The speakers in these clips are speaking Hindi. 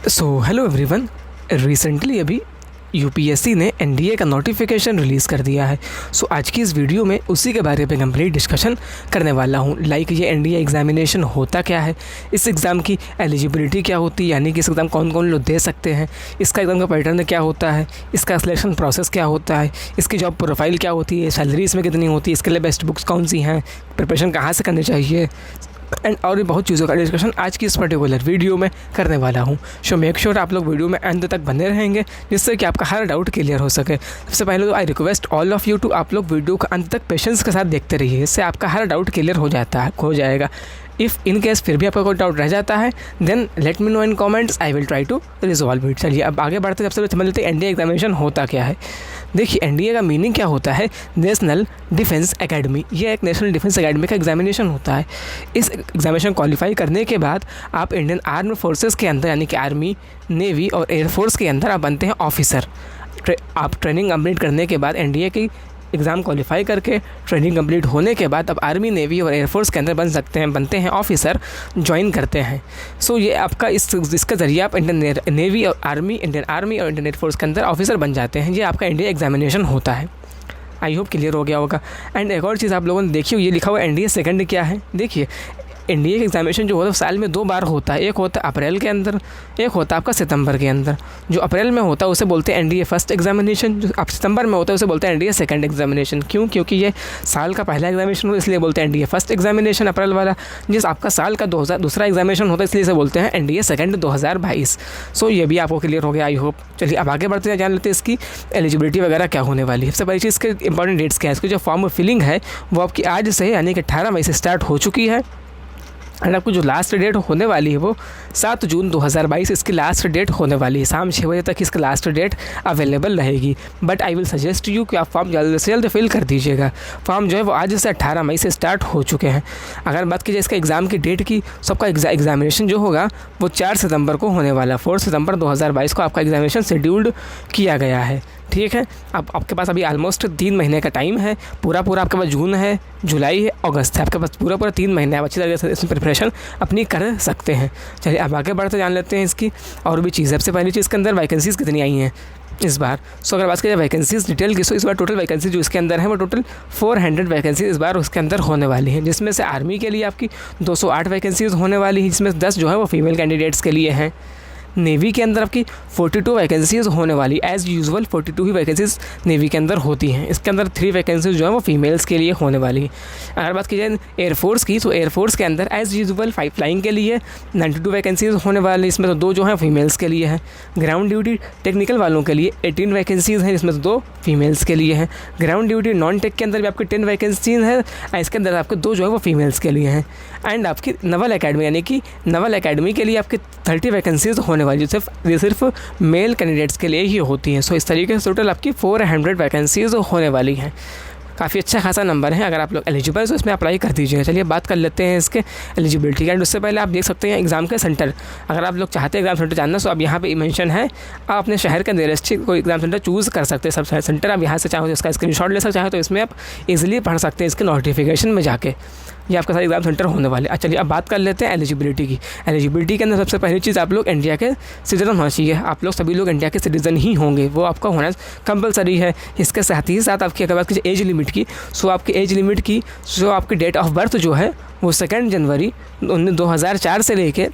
So hello everyone. रिसेंटली अभी यूपीएससी ने एनडीए का नोटिफिकेशन रिलीज़ कर दिया है। सो आज की इस वीडियो में उसी के बारे में कंप्लीट डिस्कशन करने वाला हूँ। लाइक ये एनडीए एग्जामिनेशन होता क्या है, इस एग्ज़ाम की एलिजिबिलिटी क्या होती है, यानी कि इस एग्ज़ाम कौन कौन लोग दे सकते हैं, इसका एग्ज़ाम का पैटर्न क्या होता है, इसका सिलेक्शन प्रोसेस क्या होता है, इसकी जॉब प्रोफाइल क्या होती है, सैलरी इसमें कितनी होती है, इसके लिए बेस्ट बुक्स कौन सी हैं, प्रिपरेशन कहाँ से करनी चाहिए एंड और भी बहुत चीज़ों का डिस्कशन आज की इस पर्टिकुलर वीडियो में करने वाला हूँ। सो मेक श्योर आप लोग वीडियो में अंत तक बने रहेंगे जिससे कि आपका हर डाउट क्लियर हो सके। सबसे पहले तो I request all of you to आप लोग वीडियो को अंत तक पेशेंस के साथ देखते रहिए, इससे आपका हर डाउट क्लियर हो जाएगा। इफ़ इन केस फिर भी आपका कोई डाउट रह जाता है then let me know in comments, I will try to resolve it. चलिए अब आगे बढ़ते सबसे पहले समझ लेते हैं एनडीए एग्जामिनेशन होता क्या है। देखिए एनडीए का मीनिंग क्या होता है, नेशनल डिफेंस एकेडमी। ये एक नेशनल डिफेंस एकेडमी का एग्जामिनेशन होता है। इस एग्जामिनेशन क्वालिफाई करने के बाद आप इंडियन आर्म्ड फोर्सेस के अंदर यानी कि आर्मी, नेवी और एयरफोर्स के अंदर आप बनते हैं ऑफिसर। आप ट्रेनिंग कंप्लीट करने के बाद एनडीए की एग्ज़ाम क्वालिफाई करके ट्रेनिंग कंप्लीट होने के बाद अब आर्मी, नेवी और एयरफोर्स के अंदर बनते हैं ऑफिसर, ज्वाइन करते हैं। सो ये आपका इसका ज़रिए आप इंडियन नेवी और आर्मी, इंडियन आर्मी और इंडियन एयरफोर्स के अंदर ऑफिसर बन जाते हैं। ये आपका इंडिया एग्जामिनेशन होता है। आई होप क्लियर हो गया होगा। एंड एक और चीज़ आप लोगों ने देखी हो, ये लिखा हुआ एनडीए सेकंड क्या है। देखिए एनडीए का एग्जामिनेशन जो होता है साल में 2 बार होता है, एक होता है अप्रैल के अंदर, एक होता है आपका सितंबर के अंदर। जो अप्रैल में होता है उसे बोलते हैं एनडीए फर्स्ट एग्जामिनेशन, जो आप सितंबर में होता है उसे बोलते हैं एनडीए सेकंड एग्जामिनेशन। क्यों? क्योंकि ये साल का पहला एग्जामिनेशन हो इसलिए बोलते हैं एनडीए फर्स्ट एग्जामिनेशन अप्रैल वाला। जिस आपका साल का दूसरा एग्जामिनेशन होता है इसलिए इसे बोलते हैं एनडीए सेकंड 2022। सो ये भी आपको क्लियर हो गया आई होप। चलिए अब आगे बढ़ते हैं, जान लेते हैं इसकी एलिजिबिलिटी वगैरह क्या होने वाली है। सबसे पहली चीज़ इसके इंपॉर्टेंट डेट्स क्या है। इसकी जो फॉर्म फिलिंग है वो आपकी आज से यानी कि 18 मई से स्टार्ट हो चुकी है। एंड आपको जो लास्ट डेट होने वाली है वो 7 जून 2022 इसकी लास्ट डेट होने वाली है। शाम 6 बजे तक इसकी लास्ट डेट अवेलेबल रहेगी। But I will suggest you कि आप फॉर्म जल्द से जल्द फिल कर दीजिएगा। फॉर्म जो है वो आज से 18 मई से स्टार्ट हो चुके हैं। अगर बात की जाए इसका एग्ज़ाम की डेट की, सबका एग्जामिनेशन जो होगा वो 4 सितंबर को होने वाला है। 4 सितंबर 2022 को आपका एग्जामिनेशन शेड्यूल्ड किया गया है। ठीक है, अब आपके पास अभी ऑलमोस्ट 3 महीने का टाइम है। पूरा आपके पास जून है, जुलाई है, अगस्त है, आपके पास पूरा 3 महीने आप अच्छी तरह से इसमें प्रिपरेशन अपनी कर सकते हैं। चलिए अब आगे बढ़ते जान लेते हैं इसकी और भी चीज़। सबसे पहली चीज़ के अंदर वैकेंसीज़ कितनी आई हैं इस बार। सो अगर बात करें वैकेंसीज़ डिटेल की, सो इस बार टोटल वैकेंसी जो इसके अंदर है वो टोटल 400 वैकेंसी इस बार उसके अंदर होने वाली हैं। जिसमें से आर्मी के लिए आपकी 208 वैकेंसीज़ होने वाली हैं, जिसमें 10 जो है वो फीमेल कैंडिडेट्स के लिए हैं। नेवी के अंदर आपकी 42 वैकेंसीज़ होने वाली, एज़ यूजुअल 42 ही वैकेंसीज़ नेवी के अंदर होती हैं। इसके अंदर 3 वैकेंसीज़ जो है वो फीमेल्स के लिए होने वाली है। अगर बात की जाए एयरफोर्स की, तो एयरफोर्स के अंदर एज़ यूजुअल फ्लाइंग के लिए 92 वैकेंसीज़ होने वाली, इसमें तो 2 जो हैं फीमेल्स के लिए हैं। ग्राउंड ड्यूटी टेक्निकल वालों के लिए 18 वैकेंसीज़ हैं, जिसमें से 2 फीमेल्स के लिए हैं। ग्राउंड ड्यूटी नॉन टेक के अंदर भी आपकी 10 वैकेंसीज़ हैं, इसके अंदर आपके 2 जो है वो फीमेल्स के लिए हैं। एंड आपकी नवल अकेडमी यानी कि नवल अकेडमी के लिए आपके 30 वैकेंसीज़ होने वाली, जो सिर्फ मेल कैंडिडेट्स के लिए ही होती हैं। सो इस तरीके से टोटल आपकी 400 वैकेंसीज़ होने वाली हैं। काफ़ी अच्छा खासा नंबर है। अगर आप लोग एलिजिबल तो इसमें अप्लाई कर दीजिएगा। चलिए बात कर लेते हैं इसके एलिजिबिलिटी का। एंड उससे पहले आप देख सकते हैं एग्ज़ाम के सेंटर। अगर आप लोग चाहते हैं एग्ज़ाम सेंटर जानना, तो अब यहाँ पे मेंशन है, आप अपने शहर के नियरेस्ट कोई एग्ज़ाम सेंटर चूज़ कर सकते हैं। सब सेंटर आप यहाँ से चाहो तो इसका स्क्रीनशॉट ले सकते, चाहे तो इसमें आप इजीली पढ़ सकते हैं इसके नोटिफिकेशन में जाके। ये आपका सारा एग्ज़ाम सेंटर होने वाले। चलिए अब बात कर लेते हैं एलिजिबिलिटी की। एलिजिबिलिटी के अंदर सबसे पहली चीज़ आप लोग इंडिया के सिटीजन होना चाहिए। आप लोग सभी लोग इंडिया के सिटीजन ही होंगे, वो आपका होना कंपलसरी है। इसके साथ ही साथ आपकी अगर बात कीजिए एज लिमिट की, सो आपकी एज लिमिट की आपकी डेट ऑफ बर्थ जो है वो 2 जनवरी 2004 से लेके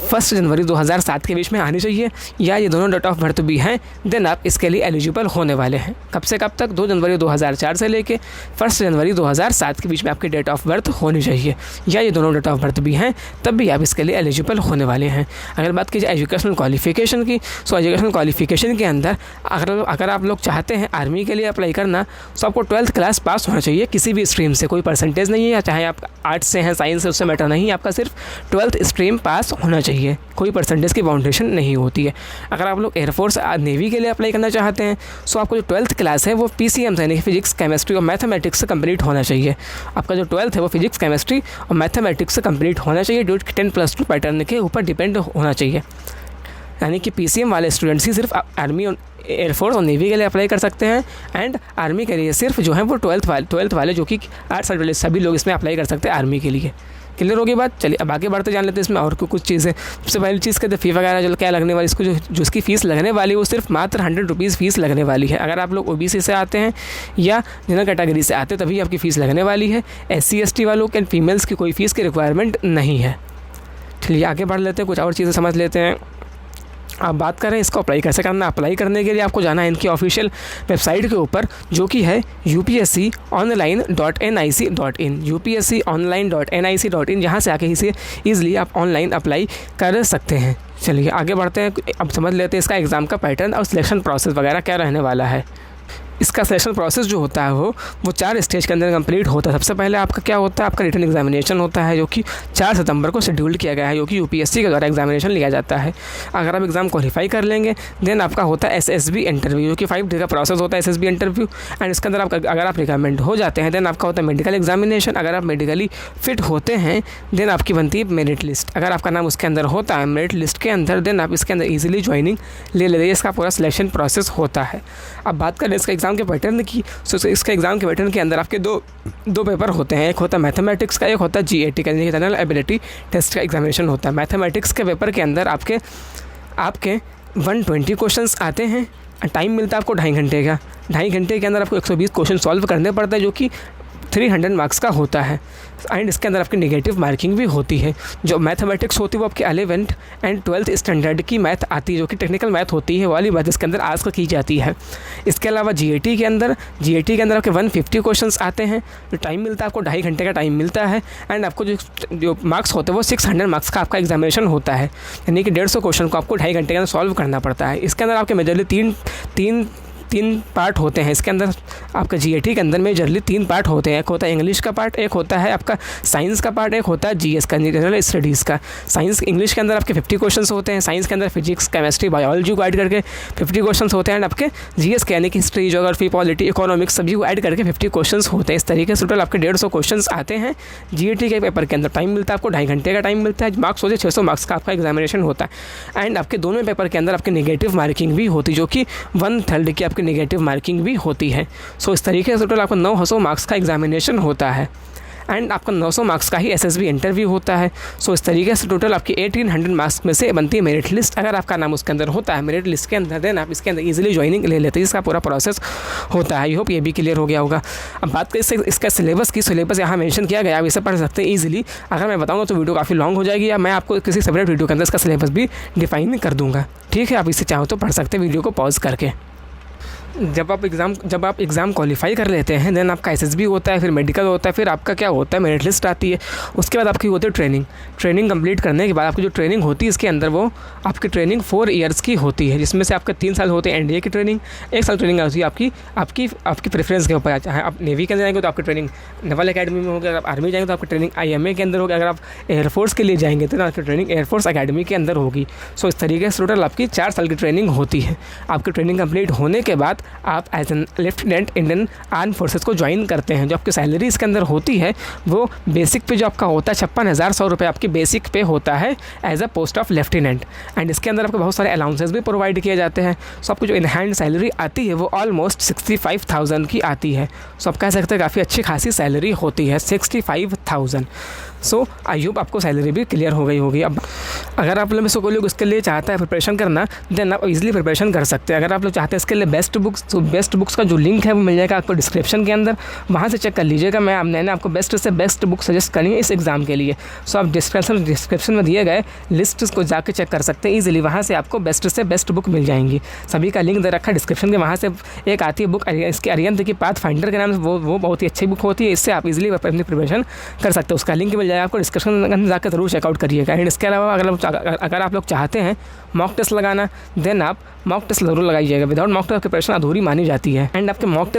1 जनवरी 2007 के बीच में आनी चाहिए, या ये दोनों डेट ऑफ बर्थ भी हैं, देन आप इसके लिए एलिजिबल होने वाले हैं। कब से कब तक? 2 जनवरी 2004 से लेके 1 जनवरी 2007 के बीच में आपकी डेट ऑफ बर्थ होनी चाहिए, या ये दोनों डेट ऑफ बर्थ भी हैं, तब भी आप इसके लिए एलिजिबल होने वाले हैं। अगर बात कीजिए एजुकेशनल क्वालिफिकेशन की, सो एजुकेशनल क्वालिफिकेशन के अंदर अगर आप लोग चाहते हैं आर्मी के लिए अप्लाई करना, तो आपको 12th क्लास पास होना चाहिए किसी भी स्ट्रीम से। कोई परसेंटेज नहीं है, या चाहे आप आर्ट्स से हैं, साइंस से, उससे मैटर नहीं, आपका सिर्फ 12th स्ट्रीम पास होना चाहिए। कोई परसेंटेज की बाउंडेशन नहीं होती है। अगर आप लोग एयरफोर्स नेवी के लिए अप्लाई करना चाहते हैं, सो आपको जो 12th क्लास है वो PCM से यानी कि फिजिक्स, केमिस्ट्री और मैथमेटिक्स से कंप्लीट होना चाहिए। आपका जो 12th है वो फिजिक्स, केमिस्ट्री और मैथमेटिक्स से कंप्लीट होना चाहिए, जो 10+2 पैटर्न के ऊपर डिपेंड होना चाहिए। यानी कि PCM वाले स्टूडेंट्स ही सिर्फ आर्मी, एयरफोर्स और नेवी के लिए अप्लाई कर सकते हैं। एंड आर्मी के लिए सिर्फ जो है वो 12th वाले जो कि आर्ट्स वाले सभी लोग इसमें अप्लाई कर सकते हैं आर्मी के लिए। क्लियर होगी बात। चलिए अब आगे बढ़ते जान लेते हैं इसमें और कुछ चीज़ें। सबसे पहली चीज़ कहते हैं फ़ी वगैरह जो क्या लगने वाली, इसको जो उसकी फ़ीस लगने वाली है वो सिर्फ मात्र 100 रुपीज़ फ़ीस लगने वाली है। अगर आप लोग OBC से आते हैं या जनरल कैटेगरी से आते हैं तभी आपकी फ़ीस लगने वाली है। SC ST वालों के एंड फीमेल्स की कोई फ़ीस की रिक्वायरमेंट नहीं है। चलिए आगे बढ़ लेते हैं, कुछ और चीज़ें समझ लेते हैं। आप बात करें इसको अप्लाई कैसे करना। अप्लाई करने के लिए आपको जाना है इनकी ऑफिशियल वेबसाइट के ऊपर जो कि है upsconline.nic.in, upsconline.nic.in, जहाँ से आके इसे ईज़िली आप ऑनलाइन अप्लाई कर सकते हैं। चलिए आगे बढ़ते हैं, अब समझ लेते हैं इसका एग्ज़ाम का पैटर्न और सिलेक्शन प्रोसेस वगैरह क्या रहने वाला है। इसका सिलेक्शन प्रोसेस जो होता है वो 4 स्टेज के अंदर कंप्लीट होता है। सबसे पहले आपका क्या होता है, आपका रिटन एग्जामिनेशन होता है जो कि 4 सितंबर को शेड्यूल किया गया है, जो कि UPSC के द्वारा एग्जामिनेशन लिया जाता है। अगर आप एग्ज़ाम क्वालिफाई कर लेंगे देन आपका होता है SSB इंटरव्यू, जो कि 5 डे का प्रोसेस होता है SSB इंटरव्यू। एंड इसके अंदर अगर आप रिकमेंड हो जाते हैं देन आपका होता है मेडिकल एग्जामिनेशन। अगर आप मेडिकली फिट होते हैं देन आपकी बनती है मेरिट लिस्ट। अगर आपका नाम उसके अंदर होता है मेरिट लिस्ट के अंदर देन आप इसके अंदर ईजिली ज्वाइनिंग ले लेते हैं। इसका पूरा सिलेक्शन प्रोसेस होता है। अब बात करें इसका एग्ज़ाम के पैटर्न की, सो इसके एग्ज़ाम के पैटर्न के अंदर आपके दो पेपर होते हैं। एक होता है मैथमेटिक्स का, एक होता है GAT का, जनरल एबिलिटी टेस्ट का एग्जामिनेशन होता है। मैथमेटिक्स के पेपर के अंदर आपके 120 क्वेश्चंस आते हैं। टाइम मिलता है आपको 2.5 घंटे का। 2.5 घंटे के अंदर आपको 120 क्वेश्चन सॉल्व करने पड़ता है जो कि 300 मार्क्स का होता है। एंड इसके अंदर आपकी नेगेटिव मार्किंग भी होती है। जो मैथमेटिक्स होती है वो आपकी 11th एंड 12th स्टैंडर्ड की मैथ आती है, जो कि टेक्निकल मैथ होती है वाली बात इसके अंदर आस्क की जाती है। इसके अलावा GAT के अंदर आपके 150 क्वेश्चंस आते हैं। जो टाइम मिलता है आपको 2.5 घंटे का टाइम मिलता है। एंड आपको जो मार्क्स होते हैं वो 600 मार्क्स का आपका एग्जामिनेशन होता है, यानी कि 150 क्वेश्चन को आपको 2.5 घंटे के अंदर सॉल्व करना पड़ता है। इसके अंदर आपके मेजरली तीन पार्ट होते हैं। इसके अंदर आपका GAT के अंदर मेजरली 3 पार्ट होते हैं। एक होता है इंग्लिश का पार्ट, एक होता है आपका साइंस का पार्ट, एक होता है GS का, जनरल स्टडीज़ का। साइंस इंग्लिश के अंदर आपके 50 क्वेश्चंस होते हैं। साइंस के अंदर फिजिक्स, केमिस्ट्री, बायोलॉजी को ऐड करके 50 क्वेश्चंस होते हैं। एंड आपके GS के यानी कि हिस्ट्री, ज्योग्राफी, पॉलिटी, इकोनॉमिक्स सभी को ऐड करके 50 क्वेश्चंस होते हैं। इस तरीके से टोटल आपके 150 क्वेश्चंस आते हैं। GAT के पेपर के अंदर टाइम मिलता है आपको 2.5 घंटे का टाइम मिलता है। मार्क्स होते हैं 600 मार्क्स का आपका एग्जामिनेशन होता है। एंड आपके दोनों पेपर के अंदर आपकी नेगेटिव मार्किंग भी होती है, जो कि 1/3 की आपकी नेगेटिव मार्किंग भी होती है। सो इस तरीके से टोटल आपको 900 मार्क्स का एग्जामिनेशन होता है। एंड आपका 900 मार्क्स का ही SSB इंटरव्यू होता है। सो इस तरीके से टोटल आपकी 1800 मार्क्स में से बनती है मेरिट लिस्ट। अगर आपका नाम उसके अंदर होता है मेरिट लिस्ट के अंदर देन आप इसके अंदर इजीली ज्वाइनिंग ले लेते हैं। इसका पूरा प्रोसेस होता है। आई होप ये भी क्लियर हो गया होगा। अब बात करें इसका सिलेबस की, सिलेबस यहाँ मेंशन किया गया, आप इसे पढ़ सकते हैं ईजिली। अगर मैं बताऊँगा तो वीडियो काफ़ी लॉन्ग हो जाएगी, या मैं आपको किसी सेपरेट वीडियो के अंदर इसका सिलेबस भी डिफाइन कर दूँगा। ठीक है, आप इसे चाहो तो पढ़ सकते हैं वीडियो को पॉज करके। जब आप एग्ज़ाम क्वालिफाई कर लेते हैं देन आपका SSB होता है, फिर मेडिकल होता है, फिर आपका क्या होता है मेरिट लिस्ट आती है। उसके बाद आपकी होती है ट्रेनिंग कंप्लीट करने के बाद आपकी जो ट्रेनिंग होती है इसके अंदर वो आपकी ट्रेनिंग 4 ईयर्स की होती है, जिसमें से आपका 3 साल होते हैं NDA की ट्रेनिंग, 1 साल ट्रेनिंग होती है आपकी प्रेफरेंस के ऊपर। चाहे आप नेवी के अंदर जाएंगे तो आपकी ट्रेनिंग नेवल अकेडमी में होगी, अगर आप आर्मी जाएंगे तो आपकी ट्रेनिंग IMA के अंदर होगी, अगर आप एयरफोर्स के लिए जाएंगे तो आपकी ट्रेनिंग एयरफोर्स अकेडमी के अंदर होगी। सो इस तरीके से टोटल आपकी 4 साल की ट्रेनिंग होती है। आपकी ट्रेनिंग कंप्लीट होने के बाद आप as an lieutenant Indian arm forces को ज्वाइन करते हैं। जो आपकी सैलरी इसके अंदर होती है वो बेसिक पे जो आपका होता है 56,100 रुपये आपकी बेसिक पे होता है as a post of lieutenant. And इसके अंदर आपको बहुत सारे अलाउंसेस भी प्रोवाइड किए जाते हैं। सो आपको जो इन हैंड सैलरी आती है वो ऑलमोस्ट 65,000 की आती है। सो आप कह सकते हैं काफ़ी अच्छी खासी सैलरी होती है 65,000। सो आई होप आपको सैलरी भी क्लियर हो गई होगी। अब अगर आप लोग में से कोई लोग इसके लिए चाहता है प्रिपरेशन करना देन आप इजीली प्रिपरेशन कर सकते हैं। अगर आप लोग चाहते हैं इसके लिए बेस्ट बुक्स, तो बेस्ट बुक्स का जो लिंक है वो मिल जाएगा आपको डिस्क्रिप्शन के अंदर, वहाँ से चेक कर लीजिएगा। मैंने आपको बेस्ट से बेस्ट बुक सजेस्ट करी है इस एग्ज़ाम के लिए। सो आप डिस्क्रिप्शन में दिए गए लिस्ट को जाके चेक कर सकते हैं ईजिली, वहाँ से आपको बेस्ट से बेस्ट बुक मिल जाएंगी। सभी का लिंक दे रखा है डिस्क्रिप्शन के, वहाँ से एक आती है बुक इसकी अरिहंत की पाथ फाइंडर के नाम से, वो बहुत ही अच्छी बुक होती है। इससे आप इजीली अपनी प्रिपरेशन कर सकते हो। उसका लिंक मिल जाएगा आपको डिस्क्रिप्शन में, जाकर जरूर चेकआउट करिएगा। एंड इसके अलावा अगर आप लोग चाहते हैं मॉक टेस्ट लगाना देन आप मॉक टेस्ट जरूर लगाइएगा। विदाउट मॉक टेस्ट प्रिपरेशन अधूरी मानी जाती है। एंड आपके मॉक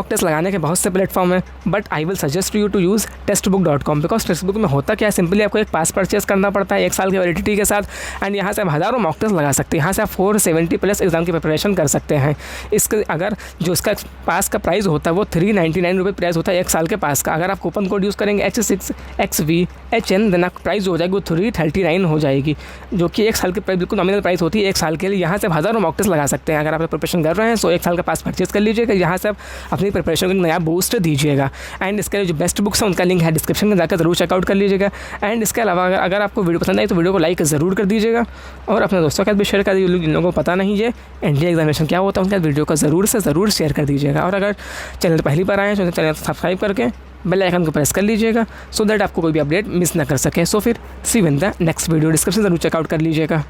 टेस्ट लगाने के बहुत से प्लेटफॉर्म है, but I will suggest you to use Testbook dot com, because Testbook में होता क्या है, सिंपली आपको एक पास परचेस करना पड़ता है 1 साल की वैलिडिटी के साथ। एंड यहाँ से आप हज़ारों मॉक टेस्ट लगा सकते हैं। यहाँ से आप 470+ एग्जाम की प्रिपरेशन कर सकते हैं। इसके अगर जो इसका पास का प्राइस होता है वो 399 रुपये प्राइस होता है 1 साल के पास का। अगर आप कूपन कोड यूज़ करेंगे H6XVHN देन आपकी प्राइस जो हो जाएगी वो 339 हो जाएगी, जो कि 1 साल की प्राइस बिल्कुल नॉमिनल प्राइस होती है 1 साल के लिए। यहाँ से हज़ारों मॉक टेस्ट लगा सकते हैं। अगर आप प्रिपरेशन कर रहे हैं, सो 1 साल का पास परचेज कर लीजिएगा, यहाँ से आप अपनी प्रिपरेशन को एक नया बूस्ट दीजिएगा। एंड इसके लिए जो बेस्ट बुक्स हैं उनका लिंक है डिस्क्रिप्शन में, जाकर जरूर चेकआउट कर लीजिएगा। एंड इसके अलावा अगर आपको वीडियो पसंद आई तो वीडियो को लाइक ज़रूर कर दीजिएगा और अपने दोस्तों के साथ भी शेयर कर दीजिए। जिन लोगों को पता नहीं है एनडीए एग्जामिनेशन क्या होता है, उनके वीडियो को ज़रूर से ज़रूर शेयर कर दीजिएगा। और अगर चैनल पर पहली बार आए हैं तो चैनल सब्सक्राइब करके बेल आइकन को प्रेस कर लीजिएगा, सो दैट आपको कोई भी अपडेट मिस ना कर सके। सो फिर see you in the next video. Description ज़रूर चेकआउट कर लीजिएगा।